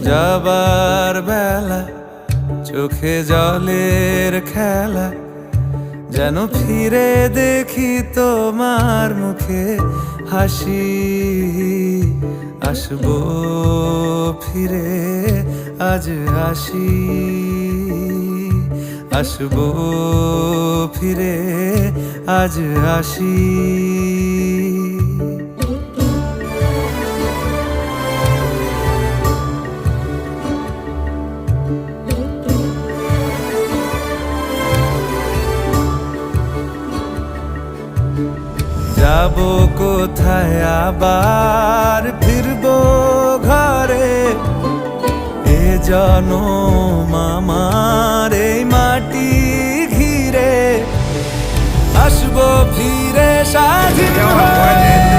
যাবার বেলা চোখে জলের খেলা, যেন ফিরে দেখি তোমার মুখে হাসি। আসবো ফিরে আজ আসি, আসবো ফিরে আজ আসি। যাবো কোথায় আবার ফিরবো ঘরে, এ জনম আমার এই মাটি ঘিরে। আসবো ফিরে স্বাধীন হয়ে।